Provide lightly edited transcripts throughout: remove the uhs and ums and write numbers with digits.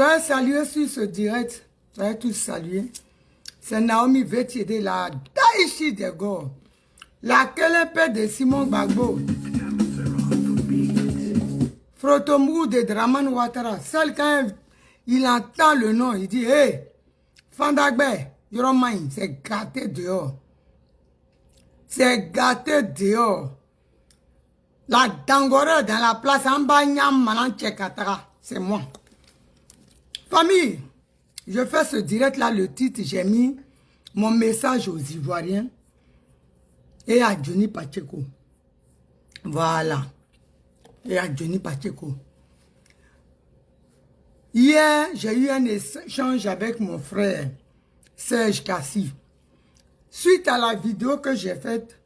Soyez salués sur ce direct. Soyez tous salués. C'est Naomi Vetiede, la Daichi de Go. La Kelepe de Simon Gbagbo. Frotomou de Draman Ouattara. Celle quand il entend le nom, il dit, hey, Fandagbe, Yoromain, c'est gâté dehors. C'est gâté dehors. La Dangore dans la place Ambanyam Manan Tchekatara, c'est moi. Famille, je fais ce direct là, le titre, j'ai mis mon message aux Ivoiriens et à Johnny Pacheco. Voilà. Et à Johnny Pacheco. Hier, j'ai eu un échange avec mon frère Serge Kassi. Suite à la vidéo que j'ai faite,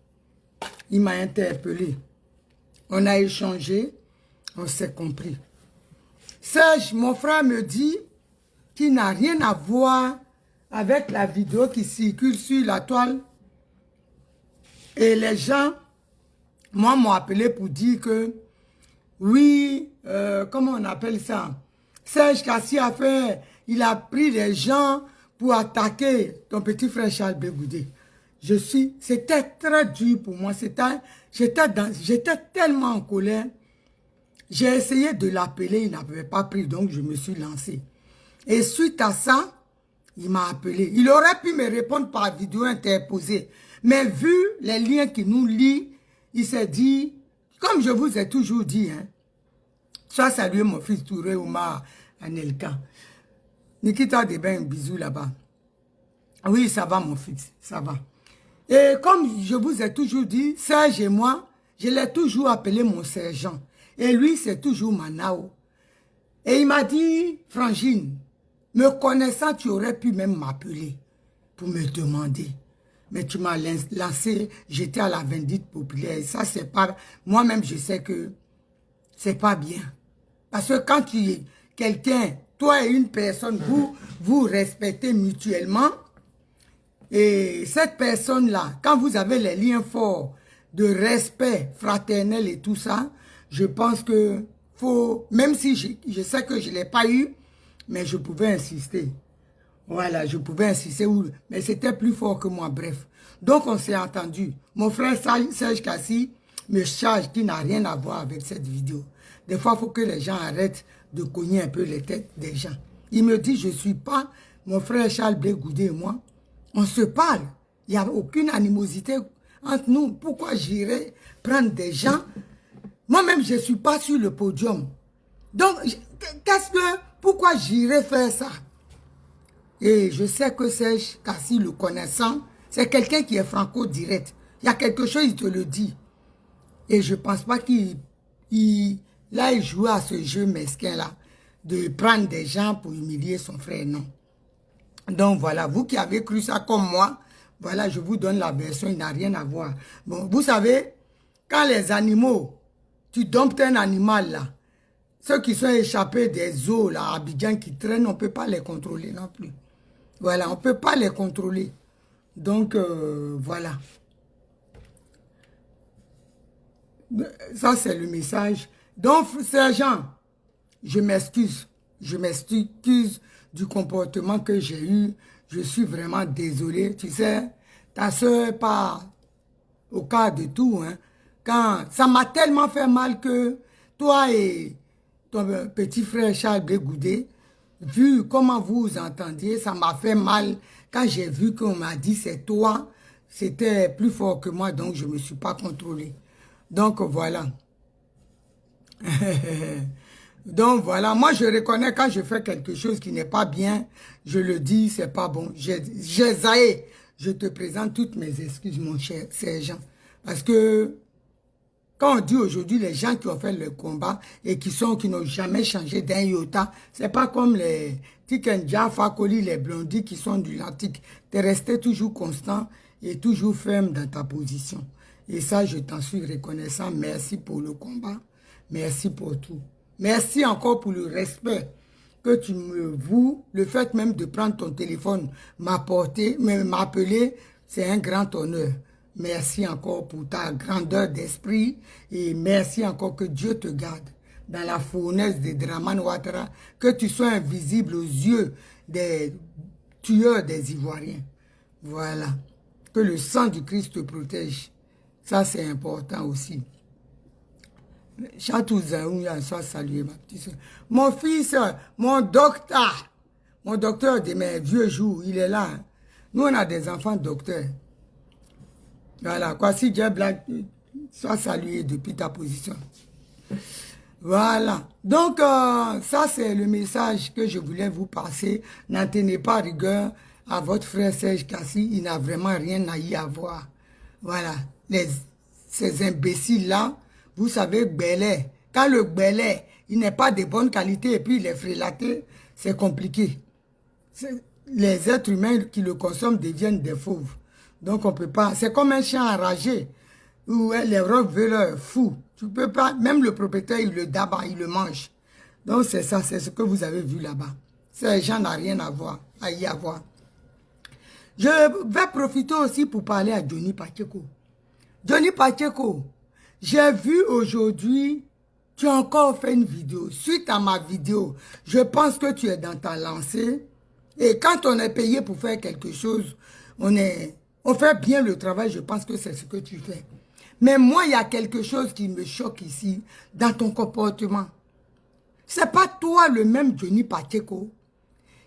il m'a interpellé. On a échangé, on s'est compris. Serge, mon frère me dit qu'il n'a rien à voir avec la vidéo qui circule sur la toile. Et les gens, moi, m'ont appelé pour dire que, oui, comment on appelle ça? Serge Kassi a fait, il a pris les gens pour attaquer ton petit frère Charles Bégoudé. C'était très dur pour moi, j'étais tellement en colère. J'ai essayé de l'appeler, il n'avait pas pris, donc je me suis lancé. Et suite à ça, il m'a appelé. Il aurait pu me répondre par vidéo interposée. Mais vu les liens qui nous lient, il s'est dit, comme je vous ai toujours dit, hein, sois salué mon fils Touré Oumar Anelka. Nikita Deben, bisous là-bas. Oui, ça va mon fils, ça va. Et comme je vous ai toujours dit, Serge et moi, je l'ai toujours appelé mon sergent. Et lui, c'est toujours Manao. Et il m'a dit, Frangine, me connaissant, tu aurais pu même m'appeler pour me demander. Mais tu m'as lancé, j'étais à la vindicte populaire. Et ça, c'est pas... Moi-même, je sais que c'est pas bien. Parce que quand tu es quelqu'un, toi et une personne, vous respectez mutuellement. Et cette personne-là, quand vous avez les liens forts de respect fraternel et tout ça, je pense que faut, même si je sais que je ne l'ai pas eu, mais je pouvais insister. Voilà, je pouvais insister, mais c'était plus fort que moi, bref. Donc, on s'est entendu. Mon frère Serge Kassi me charge qui n'a rien à voir avec cette vidéo. Des fois, il faut que les gens arrêtent de cogner un peu les têtes des gens. Il me dit, je ne suis pas, mon frère Charles Bégoudé et moi, on se parle. Il n'y a aucune animosité entre nous. Pourquoi j'irais prendre des gens? Moi-même, je ne suis pas sur le podium. Donc, pourquoi j'irais faire ça? Et je sais que Serge Kassi, le connaissant, c'est quelqu'un qui est franco-direct. Il y a quelque chose, il te le dit. Et je ne pense pas qu'il joue à ce jeu mesquin-là, de prendre des gens pour humilier son frère, non. Donc voilà, vous qui avez cru ça comme moi, voilà, je vous donne la version, il n'a rien à voir. Bon, vous savez, quand les animaux, tu domptes un animal là, ceux qui sont échappés des eaux là, à Abidjan qui traînent, on ne peut pas les contrôler non plus. Voilà, on ne peut pas les contrôler. Donc, voilà. Ça, c'est le message. Donc, sergent, je m'excuse. Je m'excuse du comportement que j'ai eu. Je suis vraiment désolé. Tu sais, ta soeur, pas au cas de tout, hein. Quand ça m'a tellement fait mal que toi et ton petit frère Charles Bégoudé, vu comment vous vous entendiez, ça m'a fait mal. Quand j'ai vu qu'on m'a dit c'est toi, c'était plus fort que moi, donc je ne me suis pas contrôlé. Donc voilà. Donc voilà, moi je reconnais quand je fais quelque chose qui n'est pas bien, je le dis, c'est pas bon. J'ai zaï. Je te présente toutes mes excuses, mon cher sergent. Parce que quand on dit aujourd'hui les gens qui ont fait le combat et qui n'ont jamais changé d'un iota, c'est pas comme les Tikenja, Fakoli, les blondis qui sont du Lantique. Tu es resté toujours constant et toujours ferme dans ta position. Et ça, je t'en suis reconnaissant. Merci pour le combat. Merci pour tout. Merci encore pour le respect que tu me voues. Le fait même de prendre ton téléphone, m'appeler, c'est un grand honneur. Merci encore pour ta grandeur d'esprit et merci encore que Dieu te garde. dans la fournaise de Draman Ouattara, que tu sois invisible aux yeux des tueurs des Ivoiriens. Voilà. Que le sang du Christ te protège. Ça, c'est important aussi. Chatouzaouya, soit salué, ma petite soeur. Mon fils, mon docteur de mes vieux jours, il est là. Nous, on a des enfants docteurs. Voilà, quoi, si Dieu blague, sois salué depuis ta position. Voilà. Donc, ça, c'est le message que je voulais vous passer. N'en tenez pas rigueur à votre frère Serge Kassi. Il n'a vraiment rien à y avoir. Voilà. Ces imbéciles-là, vous savez, Belé, quand le Belé, il n'est pas de bonne qualité et puis il est frélaté, c'est compliqué. Les êtres humains qui le consomment deviennent des fauves. Donc, on peut pas. C'est comme un chien enragé où les rocs veulent fou. Tu peux pas, même le propriétaire, il le dabat, il le mange. Donc, c'est ça, c'est ce que vous avez vu là-bas. Ces gens n'ont rien à y avoir. Je vais profiter aussi pour parler à Johnny Pacheco. Johnny Pacheco, j'ai vu aujourd'hui, tu as encore fait une vidéo. Suite à ma vidéo, je pense que tu es dans ta lancée. Et quand on est payé pour faire quelque chose, on fait bien le travail, je pense que c'est ce que tu fais. Mais moi, il y a quelque chose qui me choque ici, dans ton comportement. C'est pas toi le même Johnny Pacheco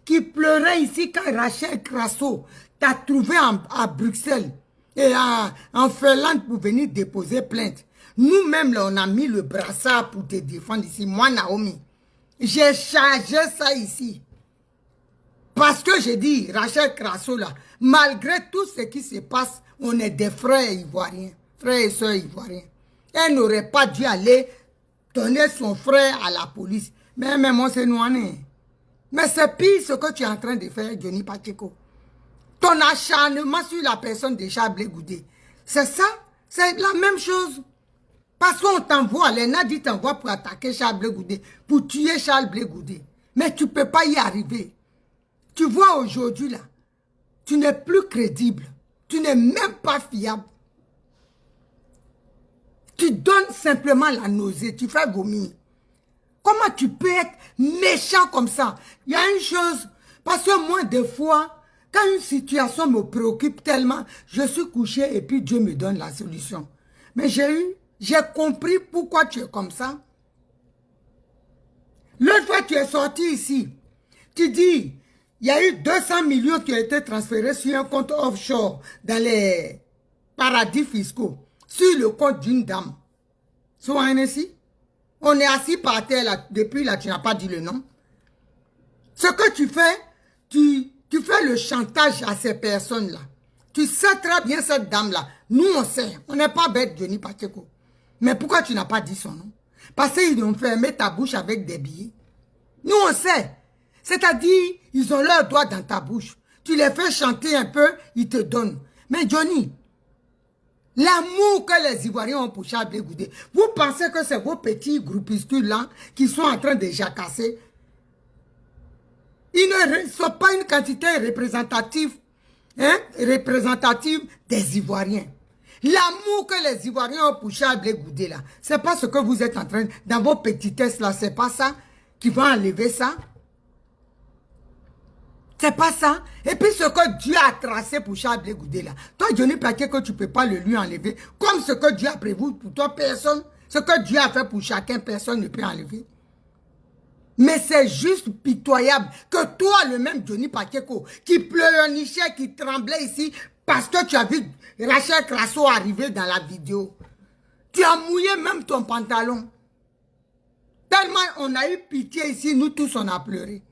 qui pleurait ici quand Rachel Crasso t'a trouvé à Bruxelles et en Finlande pour venir déposer plainte. Nous-mêmes, là, on a mis le brassard pour te défendre ici. Moi, Naomi, j'ai chargé ça ici. Parce que j'ai dit, Rachel Crasso, là, malgré tout ce qui se passe, on est des frères ivoiriens, frères et sœurs ivoiriens. Elle n'aurait pas dû aller donner son frère à la police. Mais on s'est noyé. Mais c'est pire ce que tu es en train de faire, Johnny Pacheco. Ton acharnement sur la personne de Charles Blé Goudé. C'est ça, c'est la même chose. Parce qu'on t'envoie, les Nadi t'envoient pour attaquer Charles Blé Goudé, pour tuer Charles Blé Goudé. Mais tu ne peux pas y arriver. Tu vois aujourd'hui là, tu n'es plus crédible. Tu n'es même pas fiable. Tu donnes simplement la nausée, tu fais vomir. Comment tu peux être méchant comme ça? Il y a une chose, parce que moi des fois, quand une situation me préoccupe tellement, je suis couché et puis Dieu me donne la solution. Mais j'ai compris pourquoi tu es comme ça. L'autre fois tu es sorti ici, tu dis, il y a eu 200 millions qui ont été transférés sur un compte offshore dans les paradis fiscaux, sur le compte d'une dame. Sur un ici, on est assis par terre là, depuis là, tu n'as pas dit le nom. Ce que tu fais, tu fais le chantage à ces personnes-là. Tu sais très bien cette dame-là. Nous, on sait. On n'est pas bête, Johnny Pacheco. Mais pourquoi tu n'as pas dit son nom? Parce qu'ils ont fermé ta bouche avec des billets. Nous, on sait. C'est-à-dire, ils ont leur doigt dans ta bouche. Tu les fais chanter un peu, ils te donnent. Mais Johnny, l'amour que les Ivoiriens ont pour Charles Blé Goudé, vous pensez que c'est vos petits groupuscules-là qui sont en train de jacasser? Ils ne sont pas une quantité représentative, représentative des Ivoiriens. L'amour que les Ivoiriens ont pour Charles Blé Goudé, là, c'est pas ce que vous êtes en train, dans vos petitesses, là, c'est pas ça qui va enlever ça. C'est pas ça. Et puis ce que Dieu a tracé pour Charles Blé Goudé là. Toi, Johnny Pacheco, que tu ne peux pas le lui enlever. Comme ce que Dieu a prévu pour toi, personne. Ce que Dieu a fait pour chacun, personne ne peut enlever. Mais c'est juste pitoyable que toi, le même Johnny Pacheco, qui pleurnichait, qui tremblait ici, parce que tu as vu Rachel Crasso arriver dans la vidéo. Tu as mouillé même ton pantalon. Tellement on a eu pitié ici, nous tous on a pleuré.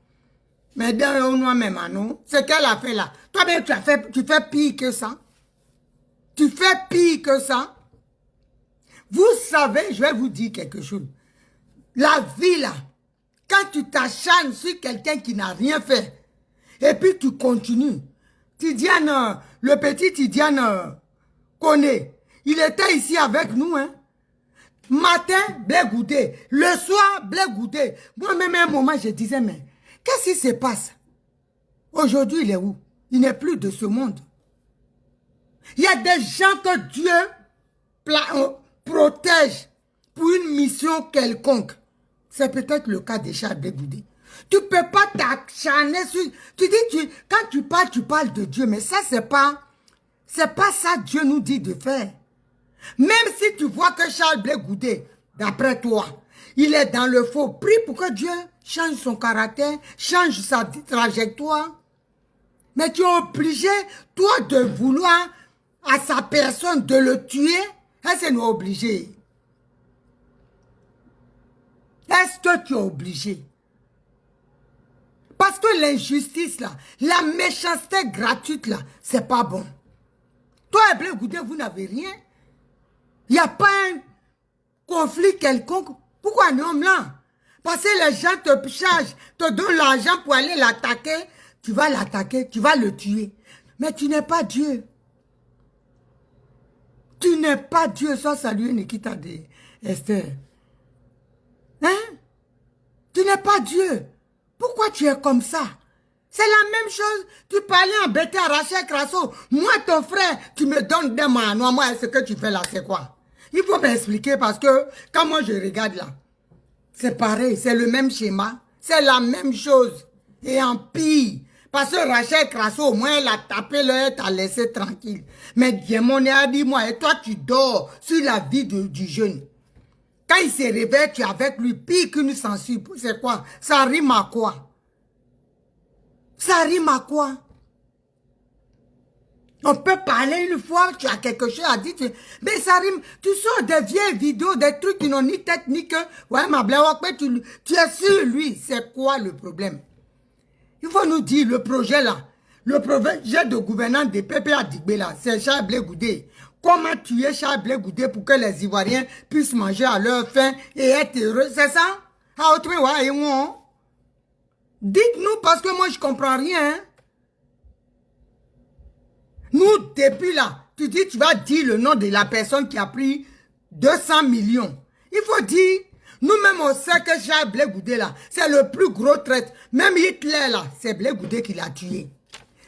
Mais dans le même nous, ce qu'elle a fait là, toi-même tu fais pire que ça. Tu fais pire que ça. Vous savez, je vais vous dire quelque chose. La vie là, quand tu t'acharnes sur quelqu'un qui n'a rien fait, et puis tu continues. Tidiane, le petit Tidiane Koné, il était ici avec nous, hein. Matin, Blé Goudé. Le soir, Blé Goudé. Moi-même, à un moment, je disais, mais qu'est-ce qui se passe? Aujourd'hui, il est où? Il n'est plus de ce monde. Il y a des gens que Dieu protège pour une mission quelconque. C'est peut-être le cas de Charles Blé Goudé. Tu ne peux pas t'acharner sur... Tu dis, quand tu parles de Dieu, mais ça, c'est pas ça Dieu nous dit de faire. Même si tu vois que Charles Blé Goudé, d'après toi, il est dans le faux, prie pour que Dieu change son caractère, change sa trajectoire. Mais tu es obligé, toi, de vouloir à sa personne de le tuer. Est-ce que nous obligé? Est-ce que tu es obligé? Parce que l'injustice, là, la méchanceté gratuite, là, c'est pas bon. Toi et Blé Goudé, vous n'avez rien. Il n'y a pas un conflit quelconque. Pourquoi un homme là? Parce que les gens te chargent, te donnent l'argent pour aller l'attaquer. Tu vas l'attaquer, tu vas le tuer. Mais tu n'es pas Dieu. Tu n'es pas Dieu. Sois salué, Nikita de Esther. Hein? Tu n'es pas Dieu. Pourquoi tu es comme ça? C'est la même chose. Tu parlais embêter à Rachel Crasso. Moi, ton frère, tu me donnes des mains. Non, moi, ce que tu fais là, c'est quoi? Il faut m'expliquer parce que quand moi je regarde là, c'est pareil, c'est le même schéma. C'est la même chose. Et en pire. Parce que Rachel Crasso, au moins, elle a tapé l'œil, t'a laissé tranquille. Mais Diamoné a dit, moi, et toi, tu dors sur la vie du jeune. Quand il se réveille, tu es avec lui, pire qu'une censure. C'est quoi? Ça rime à quoi? Ça rime à quoi? On peut parler une fois, tu as quelque chose à dire, mais ça rime. Tu sors des vieilles vidéos, des trucs qui n'ont ni tête ni queue. Ouais, ma blague, tu es sur lui. C'est quoi le problème? Il faut nous dire le projet là. Le projet de gouvernance de PPA Digbé là, c'est Charles Blé Goudé. Comment tuer Charles Blé Goudé pour que les Ivoiriens puissent manger à leur faim et être heureux, c'est ça? Dites-nous parce que moi je comprends rien. Hein? Nous, depuis là, tu dis tu vas dire le nom de la personne qui a pris 200 millions. Il faut dire, nous-mêmes on sait que Charles Blé Goudé là, c'est le plus gros traître. Même Hitler là, c'est Blé Goudé qui l'a tué.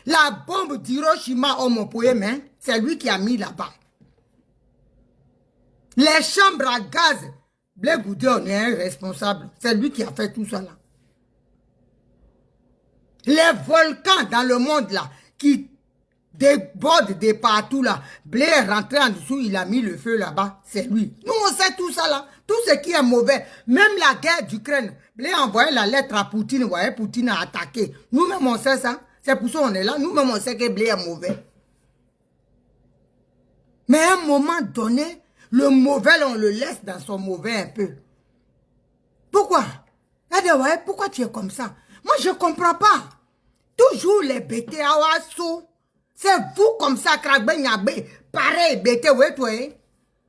La bombe d'Hiroshima au Mopoyem, c'est lui qui a mis là-bas. Les chambres à gaz, Blé Goudé, on est un responsable. C'est lui qui a fait tout ça là. Les volcans dans le monde là, qui débordent de partout là, Blé est rentré en dessous, il a mis le feu là-bas, c'est lui. Nous on sait tout ça là, tout ce qui est mauvais. Même la guerre d'Ukraine, Blé a envoyé la lettre à Poutine, voyez, Poutine a attaqué. Nous-mêmes on sait ça, c'est pour ça qu'on est là, nous-mêmes on sait que Blé est mauvais. Mais à un moment donné, le mauvais, on le laisse dans son mauvais un peu. Pourquoi? Pourquoi tu es comme ça? Moi, je ne comprends pas. Toujours les bêtés à Oasso. C'est vous comme ça, Kragbe-Nyagbe. Pareil, bêtés, ouais, toi.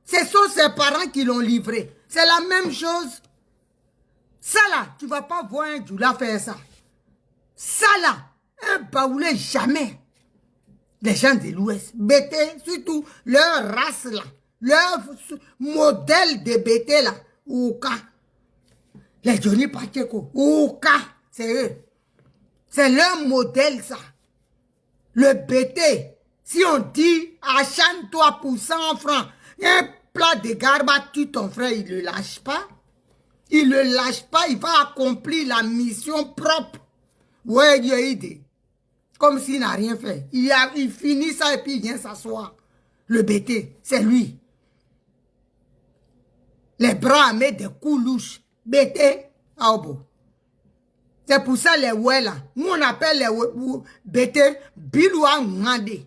Ce sont ses parents qui l'ont livré. C'est la même chose. Ça là, tu ne vas pas voir un Djoula faire ça. Ça là, un baoulé jamais. Les gens de l'Ouest, bêtés, surtout leur race là, leur modèle de bêtés là, Ouka. Les Johnny Pacheco, Ouka, c'est eux. C'est leur modèle ça. Le bêté, si on dit achète-toi pour 100 francs, un plat de garba, tu ton frère, il ne le lâche pas. Il ne le lâche pas, il va accomplir la mission propre. Ouais, il a idée. Comme s'il n'a rien fait. Il finit ça et puis il vient s'asseoir. Le bêté, c'est lui. Les bras armés des coups louches. Bêté, Aobo. C'est pour ça les ouais là. Nous on appelle les bêtés Biloua Ngande.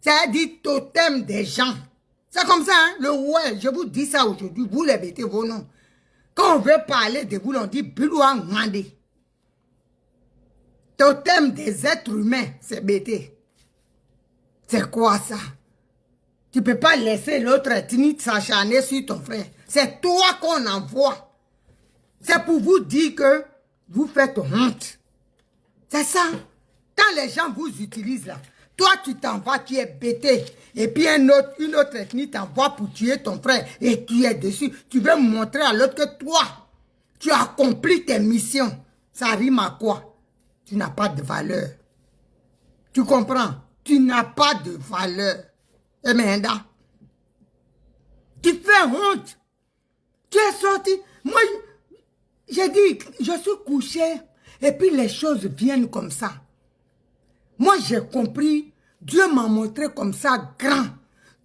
C'est-à-dire totem des gens. C'est comme ça, hein? Le ouais, je vous dis ça aujourd'hui. Vous les bêtés, vos noms. Quand on veut parler de vous, on dit Biloua Ngande. Totem des êtres humains, c'est bêté. C'est quoi ça? Tu ne peux pas laisser l'autre ethnie s'acharner sur ton frère. C'est toi qu'on envoie. C'est pour vous dire que vous faites honte. C'est ça. Quand les gens vous utilisent là, toi tu t'en vas, tu es bêté. Et puis une autre ethnie t'envoie pour tuer ton frère. Et tu es dessus. Tu veux montrer à l'autre que toi, tu as accompli tes missions. Ça rime à quoi? Tu n'as pas de valeur. Tu comprends? Tu n'as pas de valeur. Et maintenant, tu fais honte. Tu es sorti. Moi, J'ai dit, je suis couché et puis les choses viennent comme ça. Moi, j'ai compris, Dieu m'a montré comme ça grand.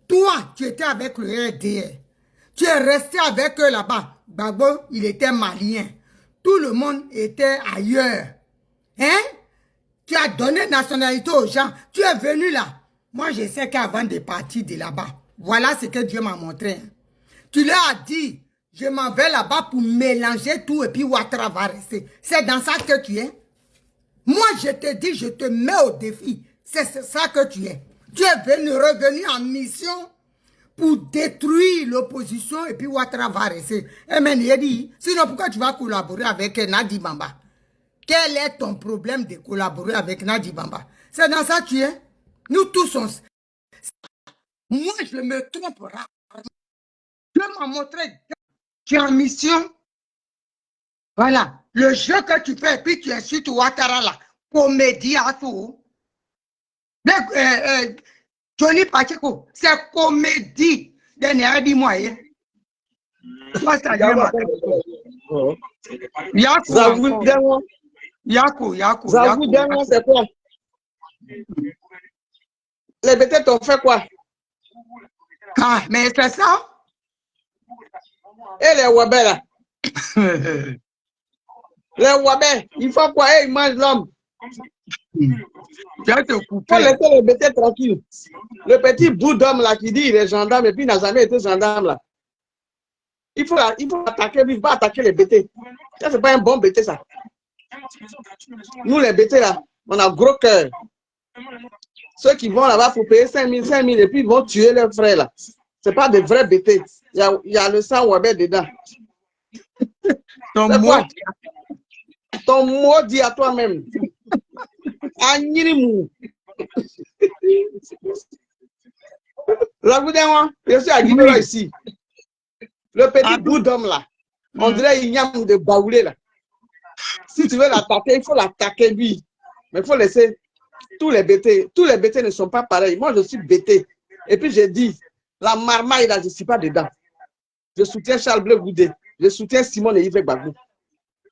Toi, tu étais avec le RDR. Tu es resté avec eux là-bas. Gbagbo, il était malien. Tout le monde était ailleurs. Hein? Tu as donné nationalité aux gens. Tu es venu là. Moi, je sais qu'avant de partir de là-bas, voilà ce que Dieu m'a montré. Tu leur as dit, je m'en vais là-bas pour mélanger tout et puis Ouattara va rester. C'est dans ça que tu es. Moi, je te dis, je te mets au défi. C'est ça que tu es. Tu es revenu en mission pour détruire l'opposition et puis Ouattara va rester. Eh mais il a dit, sinon pourquoi tu vas collaborer avec Nadi Bamba? Quel est ton problème de collaborer avec Nadi Bamba? C'est dans ça que tu es. Nous tous, moi, je me trompe rarement. Dieu m'a montré, tu es en mission. Voilà, le jeu que tu fais, et puis tu insultes Ouattara là, comédie à tout. Johnny Pacheco, c'est comédie. Dernière, dis-moi. Yakou, c'est quoi? Les bêtes t'ont fait quoi? Ah, mais c'est ça? Et les Wabé là? Les Wabé, il faut quoi? Ils mangent l'homme. Tu vas te couper. Il faut laisser les bêtes tranquilles. Le petit bout d'homme là qui dit il est gendarme et puis il n'a jamais été gendarme là. Il faut attaquer, il faut pas attaquer les bêtes. Ça, c'est pas un bon bêté ça. Nous les bêtés là, on a gros cœur. Ceux qui vont là-bas, il faut payer 5 000 et puis ils vont tuer leurs frères là. C'est pas des vrais bêtés. Il y a le sang Wabé dedans. Ton mot dit à toi-même. Je suis à Guinée ici. Le petit bout d'homme là, on dirait il y a de baoulé là. Si tu veux l'attaquer, il faut l'attaquer lui. Mais il faut laisser tous les bêtés. Tous les bêtés ne sont pas pareils. Moi, je suis bêté. Et puis j'ai dit, la marmaille là, je ne suis pas dedans. Je soutiens Charles Blé Goudé. Je soutiens Simone et Yves Gbagbo.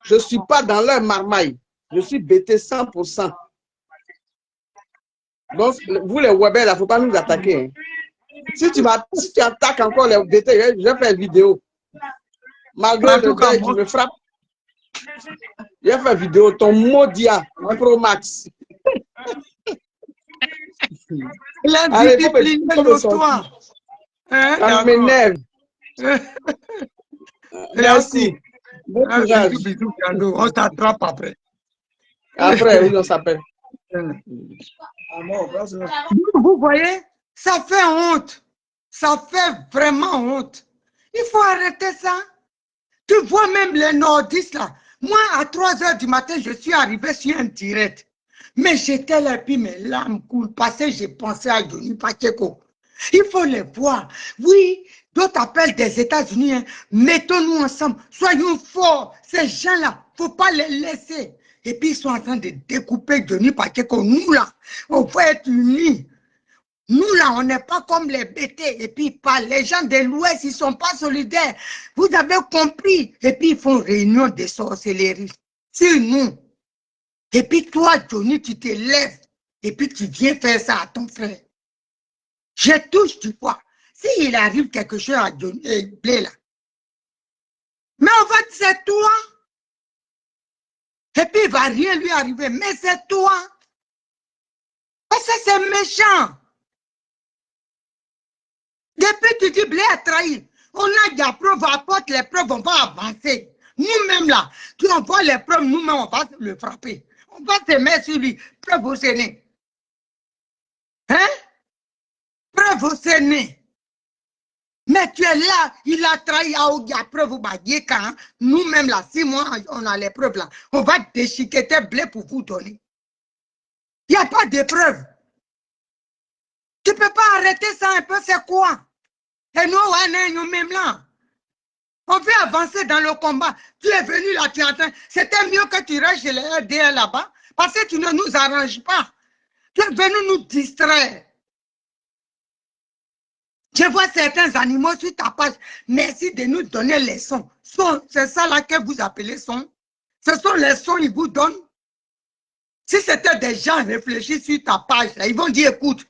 Je ne suis pas dans leur marmaille. Je suis bêté 100%. Donc, vous les Wabé, il ne faut pas nous attaquer. Hein. Si tu attaques encore les bêtés, je vais faire une vidéo. Malgré le deuil, tu me frappes. Je vais faire une vidéo. Ton Modia Pro Max. L'indiscipline de toi. Ça m'énerve. Merci. Bon courage. On s'attrape après. Après, oui, on s'appelle. Vous voyez, ça fait honte. Ça fait vraiment honte. Il faut arrêter ça. Tu vois même les nordistes là. Moi, à 3 h du matin, je suis arrivé sur un direct. Mais j'étais là, puis mes larmes coulent parce que j'ai pensé à Johnny Pacheco. Il faut les voir. Oui, d'autres appellent des États-Unis. Hein. Mettons-nous ensemble. Soyons forts. Ces gens-là, il ne faut pas les laisser. Et puis, ils sont en train de découper Johnny Pacheco. Nous, là, on faut être unis. Nous, là, on n'est pas comme les bêtés. Et puis, pas les gens de l'Ouest, ils ne sont pas solidaires. Vous avez compris. Et puis, ils font réunion de sorcellerie. C'est nous. Et puis, toi, Johnny, tu te lèves. Et puis, tu viens faire ça à ton frère. Je touche du poids. S'il arrive quelque chose à Johnny Blé, là. Mais en fait, c'est toi. Et puis, il ne va rien lui arriver. Mais c'est toi. Parce que c'est méchant. Depuis que tu dis Blé a trahi, on a des preuves, apporte les preuves, on va avancer. Nous-mêmes là, tu envoies les preuves, nous-mêmes on va le frapper. On va te mettre sur lui, preuve au Séné. Hein? Preuve au Séné. Mais tu es là, il a trahi à Ogia, preuve au Bagéka. Nous-mêmes là, 6 mois, on a les preuves là. On va déchiqueter Blé pour vous donner. Il n'y a pas de preuves. Tu ne peux pas arrêter ça un peu, c'est quoi? Et nous, même là. On veut avancer dans le combat. Tu es venu là, tu entends. C'était mieux que tu restes chez les RDR là-bas. Parce que tu ne nous arranges pas. Tu es venu nous distraire. Je vois certains animaux sur ta page. Merci de nous donner les sons. C'est ça là que vous appelez son. Ce sont les sons qu'ils vous donnent. Si c'était des gens réfléchis sur ta page, là, ils vont dire, écoute,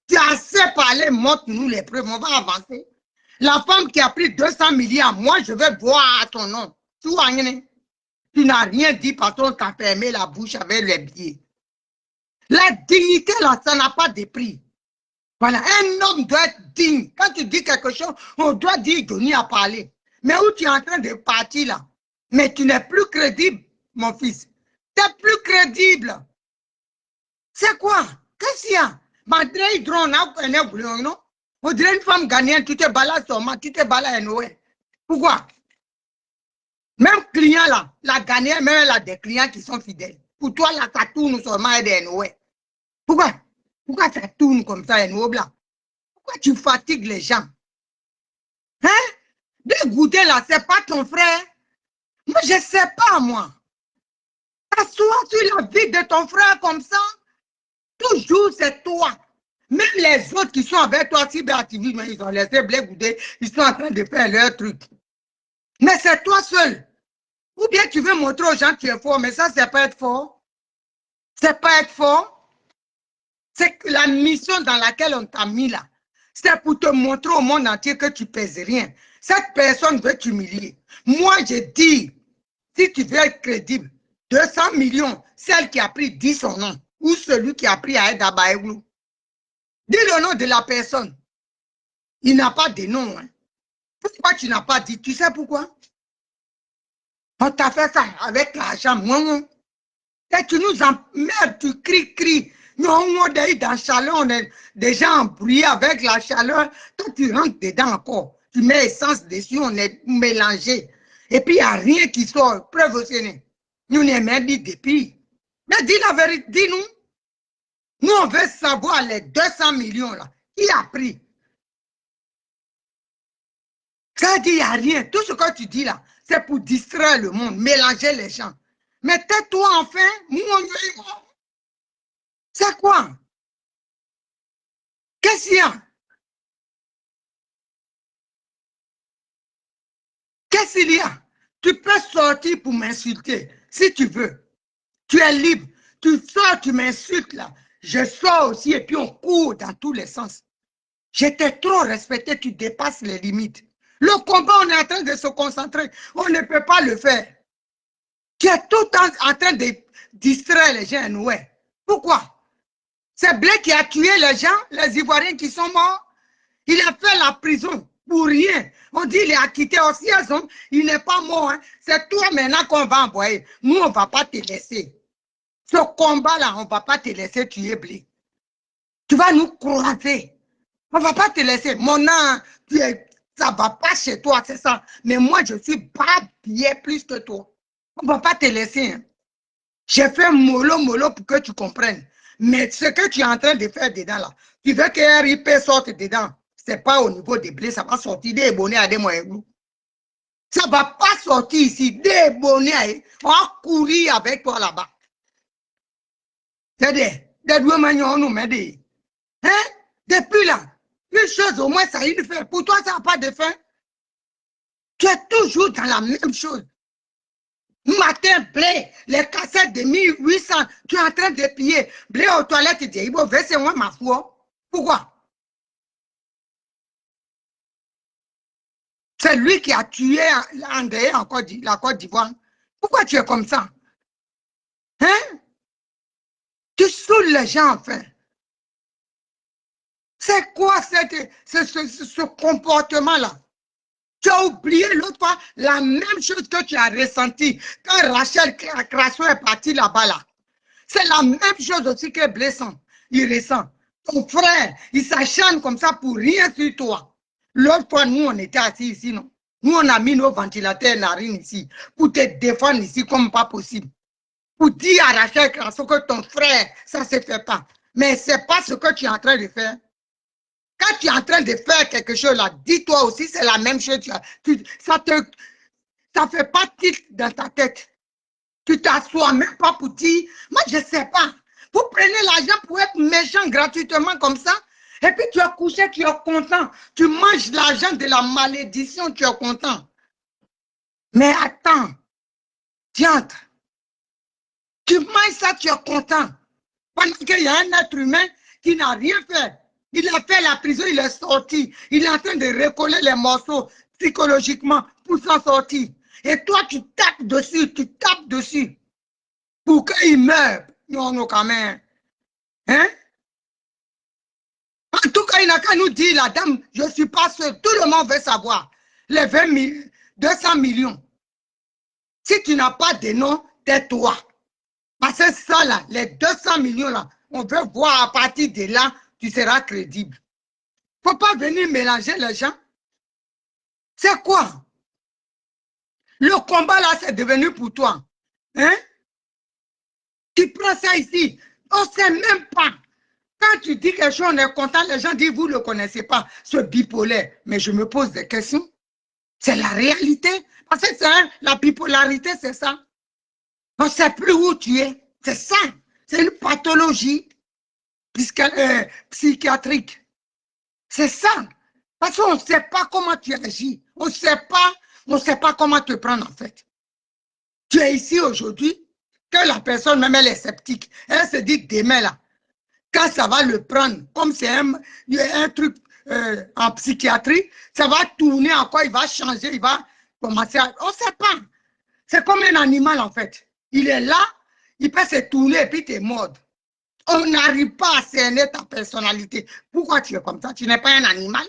tu as assez parlé, montre-nous les preuves, on va avancer. La femme qui a pris 200 milliards, moi, je vais boire à ton nom. Tu n'as rien dit parce qu'on t'a fermé la bouche avec les billets. La dignité, là, ça n'a pas de prix. Voilà, un homme doit être digne. Quand tu dis quelque chose, on doit dire Johnny a parlé. Mais où tu es en train de partir là? Mais tu n'es plus crédible, mon fils. Tu n'es plus crédible. C'est quoi? Qu'est-ce qu'il y a? On dirait une femme gagnante, tu te balades seulement, tu te balades à Noël. Pourquoi? Même client là, la gagnante, même elle a des clients qui sont fidèles. Pour toi, là, ça tourne seulement à Noël. Pourquoi? Pourquoi ça tourne comme ça à Noël? Pourquoi tu fatigues les gens? Hein? Dégoûter là, c'est pas ton frère. Moi, je ne sais pas, moi. T'assois sur la vie de ton frère comme ça. Toujours, c'est toi. Même les autres qui sont avec toi, cyberactivistes, ils ont laissé Blé Goudé, ils sont en train de faire leur truc. Mais c'est toi seul. Ou bien tu veux montrer aux gens que tu es fort, mais ça, c'est pas être fort. C'est pas être fort. C'est la mission dans laquelle on t'a mis là. C'est pour te montrer au monde entier que tu pèses rien. Cette personne veut t'humilier. Moi, je dis, si tu veux être crédible, 200 millions, celle qui a pris, dit son nom. Ou celui qui a pris à Aïda Baïglou. Dis le nom de la personne. Il n'a pas de nom. Hein. Pourquoi tu n'as pas dit? Tu sais pourquoi? On t'a fait ça avec l'argent. Et tu nous emmerdes, tu cries. Nous, on est dans la chaleur, on est déjà embrouillé avec la chaleur. Toi, tu rentres dedans encore. Tu mets essence dessus, on est mélangé. Et puis, il n'y a rien qui sort. Preuve au Sénégal. Nous n'aimons dit depuis. Mais dis la vérité, dis-nous. Nous, on veut savoir les 200 millions là. Qui a pris? Ça dit, il n'y a rien. Tout ce que tu dis là, c'est pour distraire le monde, mélanger les gens. Mais tais-toi enfin. C'est quoi? Qu'est-ce qu'il y a? Qu'est-ce qu'il y a? Tu peux sortir pour m'insulter, si tu veux. Tu es libre. Tu sors, tu m'insultes là. Je sors aussi et puis on court dans tous les sens. J'étais trop respecté, tu dépasses les limites. Le combat, on est en train de se concentrer. On ne peut pas le faire. Tu es tout le temps en train de distraire les gens. Ouais. Pourquoi? C'est Blé qui a tué les gens, les Ivoiriens qui sont morts. Il a fait la prison pour rien. On dit qu'il est acquitté aussi. Il n'est pas mort. Hein. C'est toi maintenant qu'on va envoyer. Nous, on ne va pas te laisser. Ce combat-là, on ne va pas te laisser tuer Blé. Tu vas nous croiser. On ne va pas te laisser. Mon nom, ça ne va pas chez toi, c'est ça. Mais moi, je suis pas bien plus que toi. On ne va pas te laisser. Hein. J'ai fait mollo pour que tu comprennes. Mais ce que tu es en train de faire dedans, là, tu veux que RIP sorte dedans. Ce n'est pas au niveau des blés, ça va sortir des bonnets à des moyens. Ça ne va pas sortir ici, des bonnets. On va courir avec toi là-bas. C'est des deux manières, nous m'aider. Hein? Depuis là, une chose au moins, ça a une fin. Pour toi, ça n'a pas de fin. Tu es toujours dans la même chose. Matin, Blé, les cassettes de 1800, tu es en train de piller. Blé aux toilettes, tu dis, il faut verser moi ma foi. Pourquoi? C'est lui qui a tué André en la Côte d'Ivoire. Pourquoi tu es comme ça? Hein? Tu saoules les gens, enfin. C'est quoi ce comportement-là? Tu as oublié l'autre fois la même chose que tu as ressenti quand Rachel Crasso est parti là-bas. Là. C'est la même chose aussi que Blessant. Il ressent. Ton frère, il s'acharne comme ça pour rien sur toi. L'autre fois, nous, on était assis ici, non? Nous, on a mis nos ventilateurs narines ici pour te défendre ici comme pas possible. Pour dire à Rachel Crasso que ton frère, ça ne se fait pas. Mais ce n'est pas ce que tu es en train de faire. Quand tu es en train de faire quelque chose là, dis-toi aussi, c'est la même chose. Ça fait pas tilt dans ta tête. Tu t'assois même pas pour dire, moi je ne sais pas. Vous prenez l'argent pour être méchant gratuitement comme ça Et puis tu es couché, tu es content. Tu manges l'argent de la malédiction, tu es content. Mais attends, tiens, tu manges ça, tu es content. Pendant qu'il y a un être humain qui n'a rien fait. Il a fait la prison, il est sorti. Il est en train de recoller les morceaux psychologiquement pour s'en sortir. Et toi, tu tapes dessus pour qu'il meure. Non, non, quand même. Hein? En tout cas, il n'a qu'à nous dire, la dame, je ne suis pas seul. Tout le monde veut savoir. Les 20 000, 200 millions. Si tu n'as pas de nom, tais-toi. Parce que ça, là, les 200 millions, là, on veut voir à partir de là, tu seras crédible. Il ne faut pas venir mélanger les gens. C'est quoi? Le combat, là, c'est devenu pour toi. Hein? Tu prends ça ici. On ne sait même pas. Quand tu dis quelque chose, on est content, les gens disent, vous ne le connaissez pas, ce bipolaire. Mais je me pose des questions. C'est la réalité. Parce que la bipolarité, c'est ça. On ne sait plus où tu es. C'est ça. C'est une pathologie psychiatrique. C'est ça. Parce qu'on ne sait pas comment tu agis. On ne sait pas comment te prendre en fait. Tu es ici aujourd'hui, que la personne, même elle est sceptique. Elle se dit demain là, quand ça va le prendre, comme c'est un truc en psychiatrie, ça va tourner encore, il va changer, il va commencer à... On ne sait pas. C'est comme un animal en fait. Il est là, il peut se tourner et puis tu es mort. On n'arrive pas à cerner ta personnalité. Pourquoi tu es comme ça? Tu n'es pas un animal?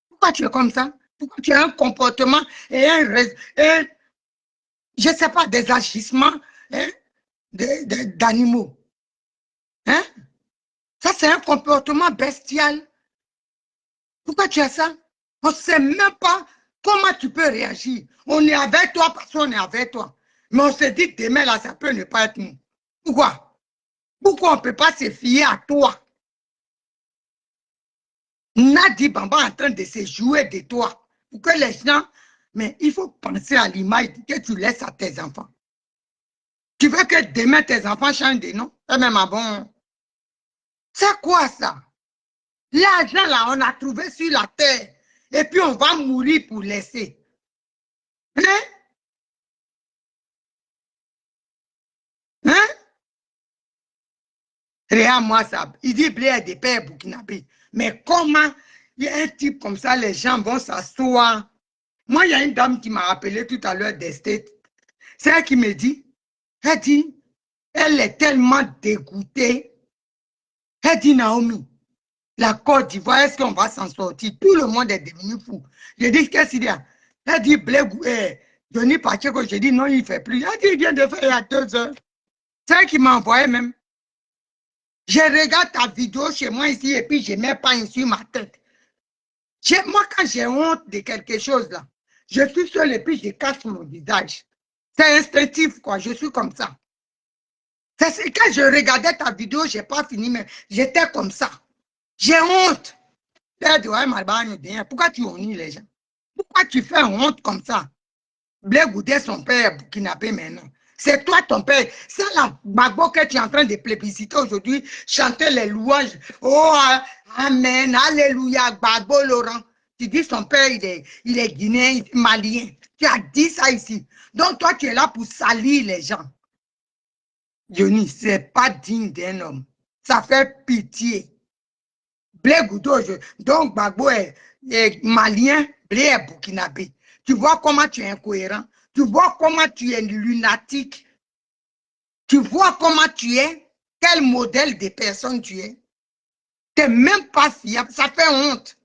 Pourquoi tu es comme ça? Pourquoi tu as un comportement et je ne sais pas, des agissements hein, d'animaux? Hein? Ça, c'est un comportement bestial. Pourquoi tu as ça? On ne sait même pas comment tu peux réagir. On est avec toi parce qu'on est avec toi. Mais on se dit que demain, là, ça peut ne pas être nous. Pourquoi? Pourquoi on ne peut pas se fier à toi? Nadi Bamba en train de se jouer de toi. Pour que les gens... Mais il faut penser à l'image que tu laisses à tes enfants. Tu veux que demain, tes enfants changent de nom? Eh même bon. C'est quoi ça? L'argent, là, on a trouvé sur la terre. Et puis, on va mourir pour laisser. Hein? Hein? Regarde moi ça. Il dit Blair des pères burkinabé. Mais comment il y a un type comme ça, les gens vont s'asseoir? Moi, il y a une dame qui m'a appelé tout à l'heure des States. C'est elle qui me dit, elle est tellement dégoûtée. Elle dit, Naomi, la Côte d'Ivoire, est-ce qu'on va s'en sortir? Tout le monde est devenu fou. Je dis, qu'est-ce qu'il y a? Elle dit, Denis Pacheco, je dis, non, il ne fait plus. Elle dit, il vient de faire il y a 2 heures. C'est elle qui m'a envoyé même. Je regarde ta vidéo chez moi ici et puis je ne mets pas sur ma tête. Moi, quand j'ai honte de quelque chose là, je suis seule et puis je cache mon visage. C'est instinctif, quoi. Je suis comme ça. Quand je regardais ta vidéo, je n'ai pas fini, mais j'étais comme ça. J'ai honte. Pourquoi tu honnis les gens? Pourquoi tu fais honte comme ça? Blair Goudé, son père burkinabé maintenant. C'est toi ton père. C'est la Gbagbo que tu es en train de plébisciter aujourd'hui, chanter les louanges. Oh, amen, alléluia, Gbagbo Laurent. Tu dis son père, il est guinéen, malien. Tu as dit ça ici. Donc toi, tu es là pour salir les gens. Johnny, ce n'est pas digne d'un homme. Ça fait pitié. Blair Goudé, donc Gbagbo est malien, Blair est burkinabé. Tu vois comment tu es incohérent. Tu vois comment tu es lunatique. Tu vois comment tu es. Quel modèle de personne tu es. Tu n'es même pas fiable. Ça fait honte.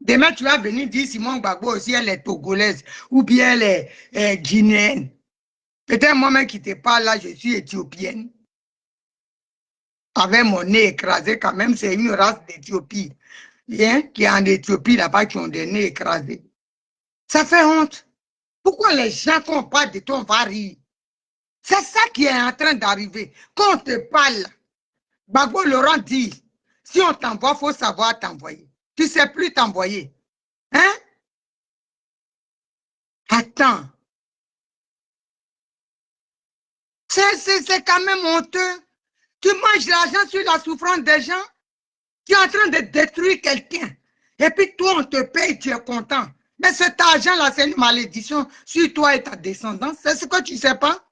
Demain, tu vas venir dire Simon Gbagbo aussi, elle est togolaise ou bien elle est guinéenne. Peut-être moi-même qui te parle là, je suis éthiopienne. Avec mon nez écrasé, quand même, c'est une race d'Éthiopie. Hein, qui est en Éthiopie là-bas, qui ont des nez écrasés. Ça fait honte. Pourquoi les gens font pas de ton va rire? C'est ça qui est en train d'arriver. Quand on te parle, Gbagbo Laurent dit, si on t'envoie, il faut savoir t'envoyer. Tu ne sais plus t'envoyer. Hein? Attends. C'est quand même honteux. Tu manges l'argent sur la souffrance des gens. Tu es en train de détruire quelqu'un. Et puis toi, on te paye, tu es content. Mais cet argent-là, c'est une malédiction sur toi et ta descendance. C'est ce que tu ne sais pas.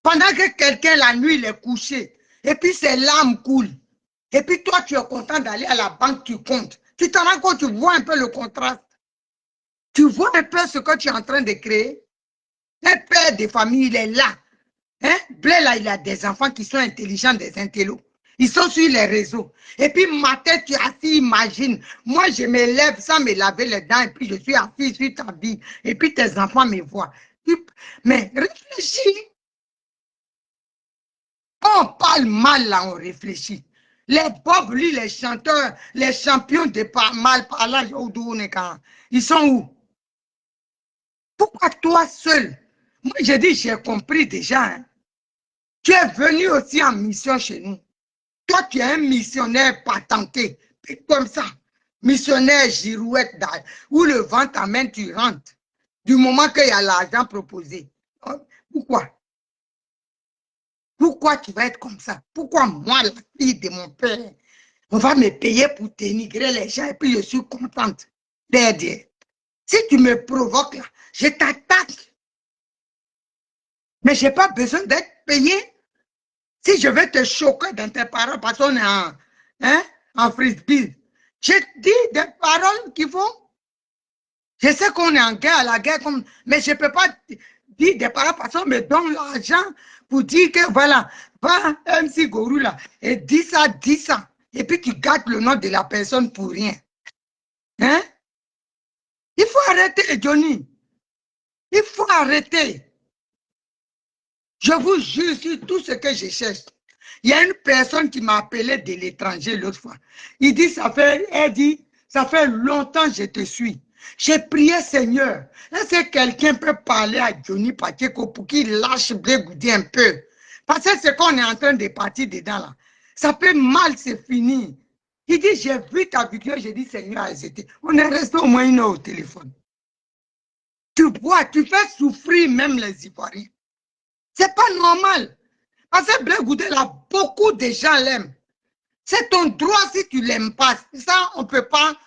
Pendant que quelqu'un, la nuit, il est couché. Et puis ses larmes coulent. Et puis toi, tu es content d'aller à la banque, tu comptes. Tu t'en rends compte, tu vois un peu le contraste. Tu vois un peu ce que tu es en train de créer. Un père de famille, il est là. Hein? Blé, là, il a des enfants qui sont intelligents, des intellos. Ils sont sur les réseaux. Et puis, matin, tu es assis, imagine. Moi, je me lève sans me laver les dents et puis je suis assis sur ta vie. Et puis, tes enfants me voient. Mais réfléchis. Quand on parle mal, là, on réfléchit. Les Bob, lui, les chanteurs, les champions de mal parlage, ils sont où? Pourquoi toi seul? Moi, j'ai dit, j'ai compris déjà. Hein. Tu es venu aussi en mission chez nous. Toi, tu es un missionnaire patenté. Comme ça. Missionnaire girouette, où le vent t'amène, tu rentres. Du moment qu'il y a l'argent proposé. Pourquoi? Pourquoi tu vas être comme ça? Pourquoi moi, la fille de mon père, on va me payer pour dénigrer les gens et puis je suis contente d'aider. Si tu me provoques là, je t'attaque. Mais je n'ai pas besoin d'être payé. Si je vais te choquer dans tes paroles parce qu'on est en frisbee, je dis des paroles qui vont. Je sais qu'on est en guerre, la guerre, mais je ne peux pas dire des paroles parce qu'on me donne l'argent pour dire que voilà, va MC Gorou là, et dis ça, et puis tu gardes le nom de la personne pour rien. Hein? Il faut arrêter, Johnny. Il faut arrêter. Je vous jure sur tout ce que je cherche. Il y a une personne qui m'a appelé de l'étranger l'autre fois. Elle dit, ça fait longtemps que je te suis. J'ai prié, Seigneur, est-ce que quelqu'un peut parler à Johnny Pacheco pour qu'il lâche Blé Goudé un peu? Parce que ce qu'on est en train de partir dedans là, ça peut mal se finir. Il dit, j'ai vu ta vidéo, j'ai dit, Seigneur, on est resté au moins une heure au téléphone. Tu vois, tu fais souffrir même les Ivoiriens. C'est pas normal. Parce que Blé Goudé, là, beaucoup de gens l'aiment. C'est ton droit si tu ne l'aimes pas. Ça, on ne peut pas.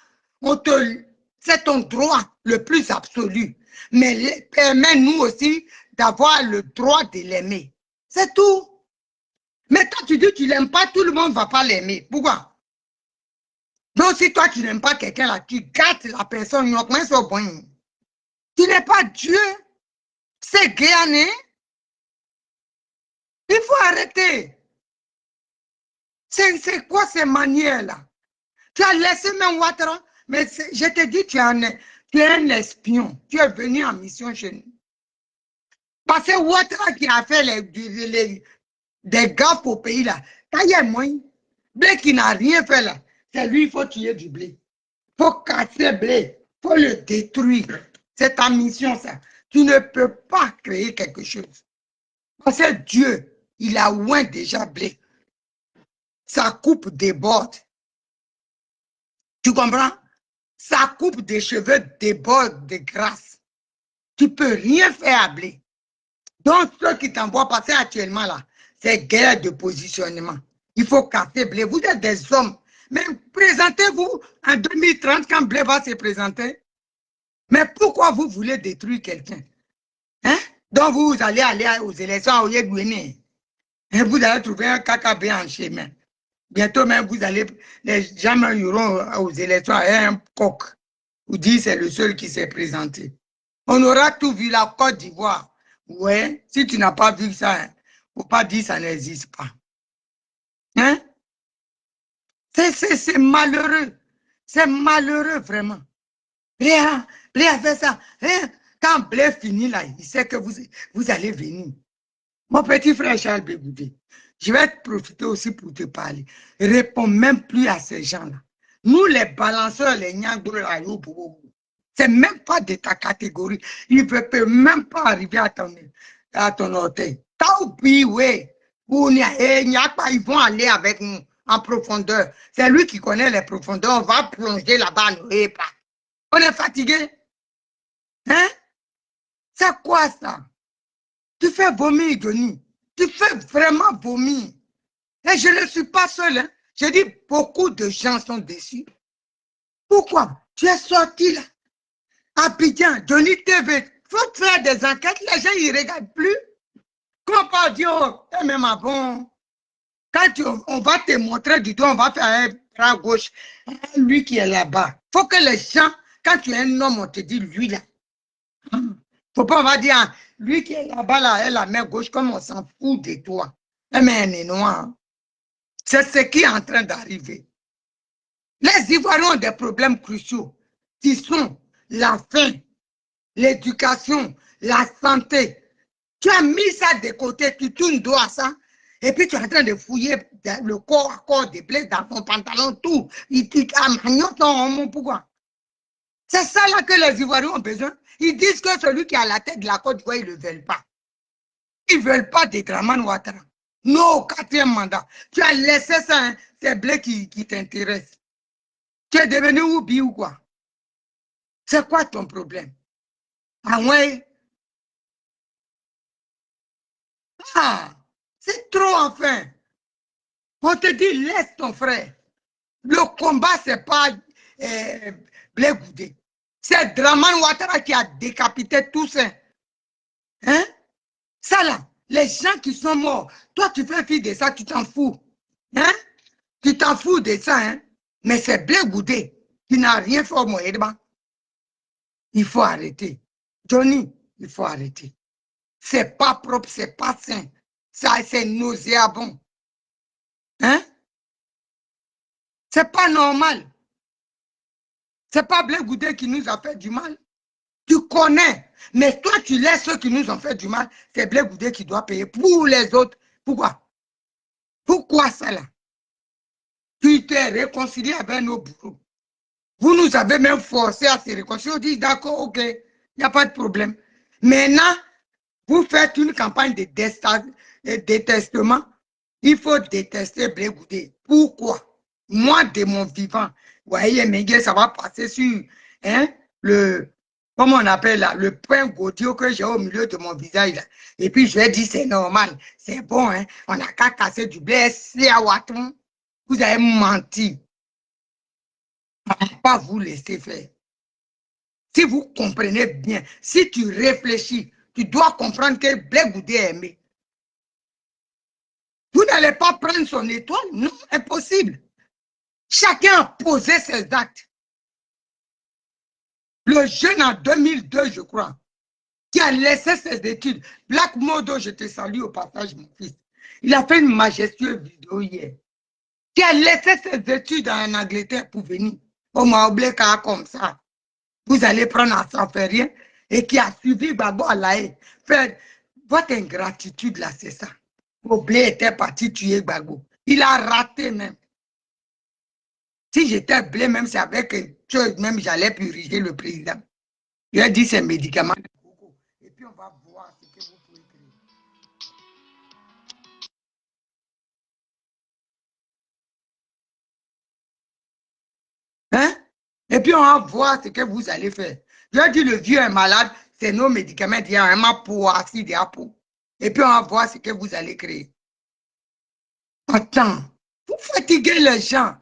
C'est ton droit le plus absolu. Mais permets-nous aussi d'avoir le droit de l'aimer. C'est tout. Mais quand tu dis que tu ne l'aimes pas, tout le monde ne va pas l'aimer. Pourquoi? Donc, si toi, tu n'aimes pas quelqu'un là, tu gâtes la personne. Tu n'es pas Dieu. C'est Guyané. Il faut arrêter. C'est quoi ces manières-là? Tu as laissé même Ouattara, mais je te dis, tu es un espion. Tu es venu en mission chez nous. Parce que Ouattara qui a fait des gaffes au pays là, quand il y a moins, Blé qui n'a rien fait là, c'est lui, il faut tuer du blé. Il faut casser Blé, il faut le détruire. C'est ta mission ça. Tu ne peux pas créer quelque chose. Parce que Dieu, il a oint déjà Blé. Sa coupe déborde. Tu comprends? Sa coupe de cheveux déborde de grâce. Tu ne peux rien faire à Blé. Donc, ceux qui t'envoient passer actuellement là, c'est guerre de positionnement. Il faut casser Blé. Vous êtes des hommes. Mais présentez-vous en 2030 quand Blé va se présenter. Mais pourquoi vous voulez détruire quelqu'un? Hein? Donc, vous allez aller aux élections à Oyegouéné. Et vous allez trouver un KKB en chemin. Bientôt même, les gens iront aux élections à un coq. Vous dites c'est le seul qui s'est présenté. On aura tout vu, la Côte d'Ivoire. Ouais, si tu n'as pas vu ça, il ne faut pas dire que ça n'existe pas. Hein? C'est malheureux. C'est malheureux, vraiment. Blé a fait ça. Hein? Quand Blé finit là, il sait que vous allez venir. Mon petit frère Charles Bégoudé, je vais te profiter aussi pour te parler. Réponds même plus à ces gens-là. Nous, les balanceurs, les nyangos, c'est même pas de ta catégorie. Il ne peut même pas arriver à ton orteil. T'as oublié, oui. Ils vont aller avec nous en profondeur. C'est lui qui connaît les profondeurs. On va plonger là-bas. On est fatigué. Hein? C'est quoi ça? Tu fais vomir, Johnny. Tu fais vraiment vomir. Et je ne suis pas seul. Hein? Je dis, beaucoup de gens sont déçus. Pourquoi? Tu es sorti là. Abidjan, Johnny TV, il faut faire des enquêtes, les gens ils ne regardent plus. Quand on parle dire, oh, même bon, quand on va te montrer du doigt, on va faire un bras gauche, lui qui est là-bas. Il faut que les gens, quand tu es un homme, on te dit lui là. Il ne faut pas, on va dire, lui qui est là-bas, là, la main gauche, comme on s'en fout de toi. Mais elle est noire. C'est ce qui est en train d'arriver. Les Ivoiriens ont des problèmes cruciaux qui sont la faim, l'éducation, la santé. Tu as mis ça de côté, tu tournes dos à ça, et puis tu es en train de fouiller le corps à corps des blés dans ton pantalon, tout. Pourquoi? C'est ça là que les Ivoiriens ont besoin. Ils disent que celui qui est à la tête de la Côte d'Ivoire, ils ne le veulent pas. Ils ne veulent pas de Dramane Ouattara. Non, 4e mandat. Tu as laissé ça, hein, c'est blé qui t'intéresse. Tu es devenu oubi ou quoi? C'est quoi ton problème? Ah ouais? Ah, c'est trop enfin. On te dit, laisse ton frère. Le combat, ce n'est pas Blé Goudé. C'est Dramane Ouattara qui a décapité tous ça. Hein? Ça là, les gens qui sont morts, toi tu fais fi de ça, tu t'en fous. Hein? Tu t'en fous de ça, hein? Mais c'est Blé Goudé qui n'a rien fait au Moïdeba. Il faut arrêter. Johnny, il faut arrêter. C'est pas propre, c'est pas sain. Ça, c'est nauséabond. Hein? C'est pas normal. C'est pas Blé Goudé qui nous a fait du mal. Tu connais. Mais toi, tu laisses ceux qui nous ont fait du mal. C'est Blé Goudé qui doit payer pour les autres. Pourquoi? Pourquoi ça là? Tu t'es réconcilié avec nos bourreaux. Vous nous avez même forcé à se réconcilier. On dit d'accord, ok, il n'y a pas de problème. Maintenant, vous faites une campagne de détestement. Il faut détester Blé Goudé. Pourquoi? Moi, de mon vivant, vous voyez, ça va passer sur hein, comment on appelle là, le point Gaudio que j'ai au milieu de mon visage. Là. Et puis, je lui ai dit, c'est normal, c'est bon, hein, on n'a qu'à casser du blé, c'est à Waton. Vous avez menti. On ne va pas vous laisser faire. Si vous comprenez bien, si tu réfléchis, tu dois comprendre que Blé Goudé est aimé. Vous n'allez pas prendre son étoile? Non, impossible. Chacun a posé ses actes. Le jeune en 2002, je crois, qui a laissé ses études, Black Modo, je te salue au passage, mon fils. Il a fait une majestueuse vidéo hier. Qui a laissé ses études en Angleterre pour venir. Au Maoblé comme ça. Vous allez prendre à s'en faire rien. Et qui a suivi Gbagbo à la haie. Votre ingratitude là, c'est ça. Oblé était parti tuer Gbagbo. Il a raté même. Si j'étais blé, même c'est avec chose, même j'allais purifier le président. Il a dit c'est médicaments. Et puis on va voir ce que vous pouvez créer. Hein? Et puis on va voir ce que vous allez faire. Je ai dit le vieux est malade, c'est nos médicaments, il y a un pour acide et pour. Et puis on va voir ce que vous allez créer. Attends, vous fatiguez les gens.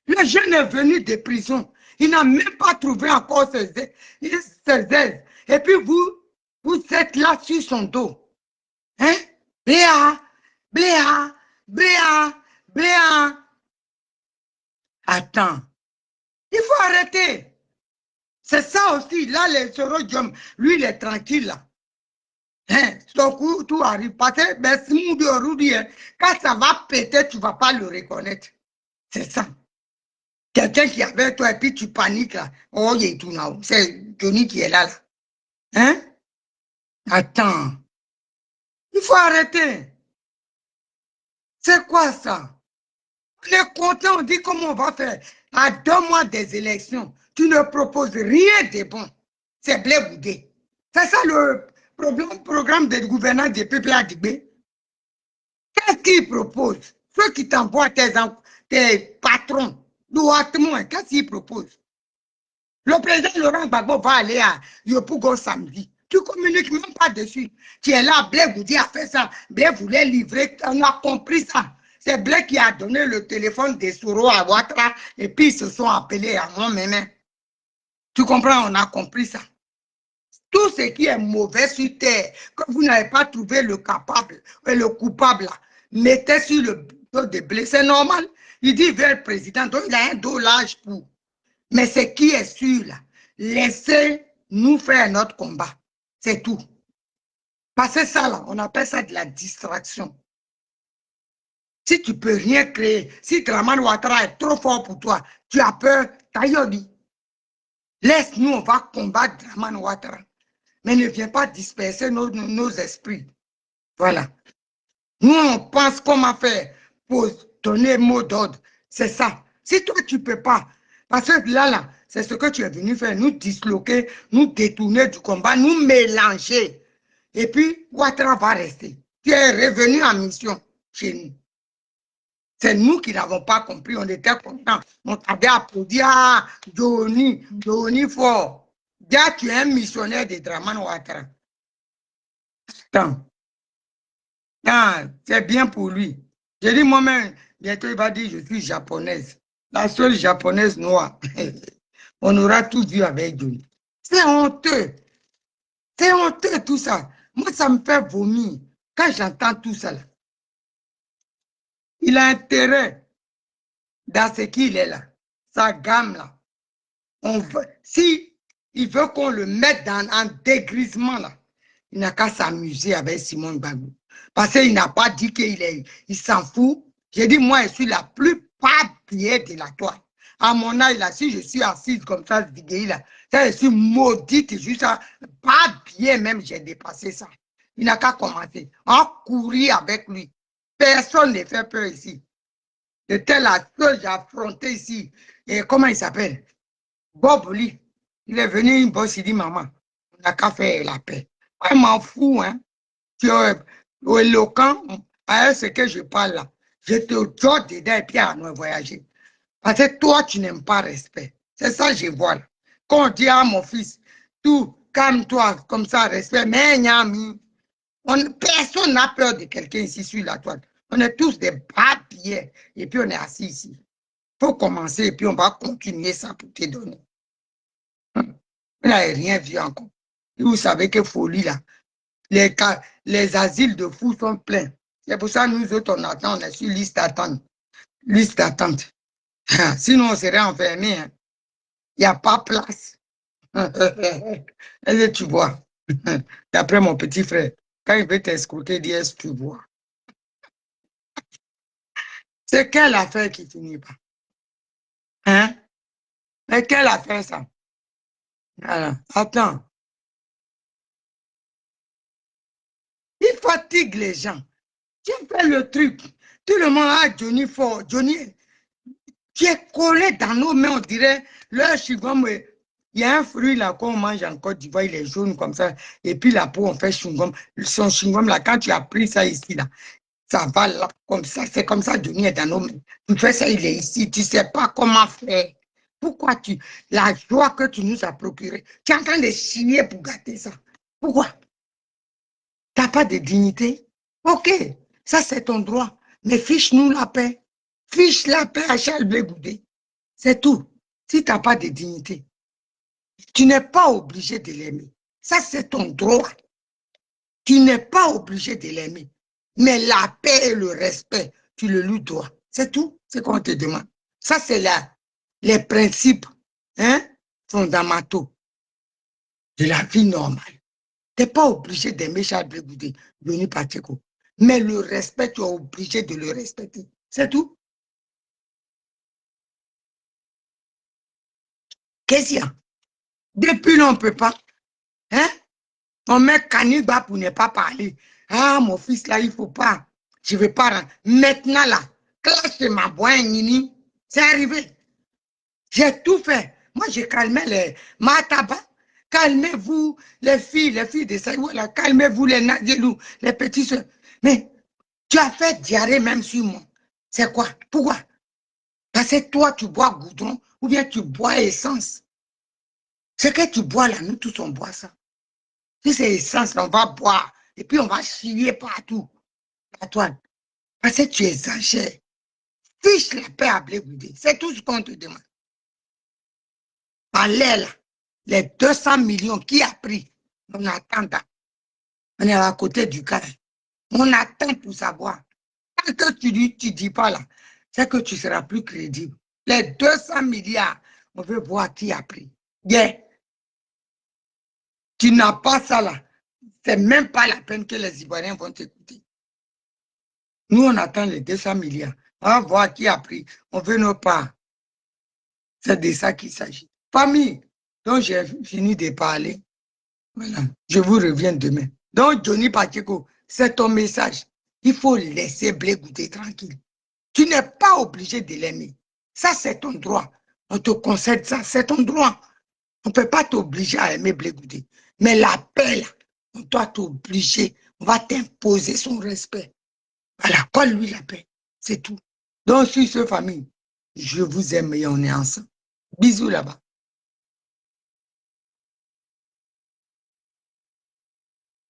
Le jeune est venu de prison. Il n'a même pas trouvé encore ses ailes. Et puis vous êtes là sur son dos. Hein? Bléa, bléa, bléa, bléa. Attends, il faut arrêter. C'est ça aussi. Là, le Sorodium, lui, il est tranquille là. Hein? Son coup, tout arrive. Parce que, ben, quand ça va péter, tu ne vas pas le reconnaître. C'est ça. Quelqu'un qui est avec toi et puis tu paniques là. Oh, il est tout là. C'est Johnny qui est là. Hein? Attends. Il faut arrêter. C'est quoi ça? On est content, on dit comment on va faire. À 2 mois des élections, tu ne proposes rien de bon. C'est Blé Goudé. C'est ça le programme de gouvernance du peuple à Dibé. Qu'est-ce qu'ils proposent? Ceux qui t'envoient tes patrons, qu'est-ce qu'ils proposent? Le président Laurent Gbagbo va aller à Yopougon samedi. Tu ne communiques même pas dessus. Tu es là, Blé Goudé a fait ça. Blé voulait livrer, on a compris ça. C'est Blake qui a donné le téléphone des Soro à Ouattara et puis ils se sont appelés à moi-même. Tu comprends, on a compris ça. Tout ce qui est mauvais sur terre, que vous n'avez pas trouvé le capable et le coupable, là, mettez sur le dos de blé. C'est normal. Il dit vers le président, donc il a un dos large pour. Mais ce qui est sûr, là, laissez-nous faire notre combat. C'est tout. Parce que ça, là, on appelle ça de la distraction. Si tu ne peux rien créer, si Draman Ouattara est trop fort pour toi, tu as peur, Tayodi. Laisse-nous, on va combattre Draman Ouattara. Mais ne viens pas disperser nos esprits. Voilà. Nous, on pense comment faire pour donner mot d'ordre. C'est ça. Si toi, tu ne peux pas, parce que là, c'est ce que tu es venu faire, nous disloquer, nous détourner du combat, nous mélanger. Et puis, Ouattara va rester. Tu es revenu en mission chez nous. C'est nous qui n'avons pas compris. On était contents. On t'avait applaudi. Ah, Johnny fort. Déjà, tu es un missionnaire de Draman Ouattara. Attends. Ah, c'est bien pour lui. J'ai dit moi-même, bientôt il va dire je suis japonaise. La seule japonaise noire. On aura tout vu avec Johnny. C'est honteux. C'est honteux tout ça. Moi, ça me fait vomir quand j'entends tout ça. Là. Il a intérêt dans ce qu'il est là. Sa gamme là. Si il veut qu'on le mette en dégrisement là, il n'a qu'à s'amuser avec Simone Gbagbo. Parce qu'il n'a pas dit il s'en fout. J'ai dit, moi, je suis la plus papier de la toile. À mon âge, là, si je suis assise comme ça, je suis maudite, juste pas bien même, j'ai dépassé ça. Il n'a qu'à commencer. On courir avec lui. Personne ne fait peur ici. C'était la seule que j'ai affrontée ici. Et comment il s'appelle? Bob Lee. Il est venu, il dit, maman, on n'a qu'à faire la paix. Moi, je m'en fous, hein. Tu es éloquent à ce que je parle là. Je te jette dedans et puis à nous voyager. Parce que toi, tu n'aimes pas respect. C'est ça que je vois là. Quand on dit à mon fils, tout, calme-toi, comme ça, respect, mais personne n'a peur de quelqu'un ici sur la toile. On est tous des papiers et puis on est assis ici. Il faut commencer et puis on va continuer ça pour te donner. Vous n'avez rien vu encore. Et vous savez que folie là. Les asiles de fous sont pleins. C'est pour ça que nous autres, on attend, on est sur liste d'attente. Liste d'attente. Sinon, on serait enfermés. Hein. Il n'y a pas place. Est-ce que tu vois? D'après mon petit frère, quand il veut t'escroquer, il dit, est-ce que tu vois? C'est quelle affaire qui finit pas? Hein? Mais quelle affaire ça? Voilà. Attends. Il fatigue les gens. Tu fais le truc. Tout le monde a Johnny fort. Johnny, qui est collé dans nos mains, on dirait, le chewing-gum, il y a un fruit là qu'on mange en Côte d'Ivoire, il est jaune comme ça, et puis la peau, on fait chewing-gum. Son chewing-gum là, quand tu as pris ça ici, là, ça va là, comme ça, c'est comme ça, Johnny est dans nos mains. Tu fais ça, il est ici, tu ne sais pas comment faire. Pourquoi la joie que tu nous as procurée, tu es en train de chier pour gâter ça. Pourquoi? Tu n'as pas de dignité? Ok, ça c'est ton droit, mais fiche-nous la paix. Fiche la paix à Charles Blé Goudé. C'est tout. Si tu n'as pas de dignité, tu n'es pas obligé de l'aimer. Ça, c'est ton droit. Tu n'es pas obligé de l'aimer. Mais la paix et le respect, tu le lui dois. C'est tout ce qu'on te demande. Ça, c'est les principes fondamentaux de la vie normale. Tu n'es pas obligé d'aimer Charles Blé Goudé, Denis Pacheco. Mais le respect, tu es obligé de le respecter. C'est tout. Qu'est-ce qu'il y a? Depuis là, on ne peut pas. Hein? On met Kaniba pour ne pas parler. Ah, mon fils, là, il ne faut pas. Je ne vais pas. Maintenant, là, classe ma boîte, Nini, c'est arrivé. J'ai tout fait. Moi, j'ai calmé les Mataba. Calmez-vous, les filles de Saïwa, là. Calmez-vous, les Nadjelou, les petits soeurs. Mais tu as fait diarrhée même sur moi. C'est quoi? Pourquoi? Parce que toi, tu bois goudron ou bien tu bois essence. Ce que tu bois là, nous tous on boit ça. Si c'est essence, on va boire. Et puis on va chier partout. La toile. Parce que tu exagères. Fiche la paix à Blé Goudé. C'est tout ce qu'on te demande. Allez là, les 200 millions, qui a pris? On attend. On est à côté du cas. On attend pour savoir. Tant que tu dis pas là, c'est que tu seras plus crédible. Les 200 milliards, on veut voir qui a pris. Yeah. Tu n'as pas ça là. C'est même pas la peine que les Ivoiriens vont t'écouter. Nous, on attend les 200 milliards. On va voir qui a pris. On veut nos parts. C'est de ça qu'il s'agit. Famille, donc j'ai fini de parler. Voilà. Je vous reviens demain. Donc, Johnny Pacheco, c'est ton message. Il faut laisser Blé Goudé tranquille. Tu n'es pas obligé de l'aimer. Ça, c'est ton droit. On te concède ça, c'est ton droit. On ne peut pas t'obliger à aimer Blé Goudé. Mais la paix, là, on doit t'obliger. On va t'imposer son respect. Voilà, colle-lui la paix. C'est tout. Donc, sur ce, famille, je vous aime et on est ensemble. Bisous là-bas.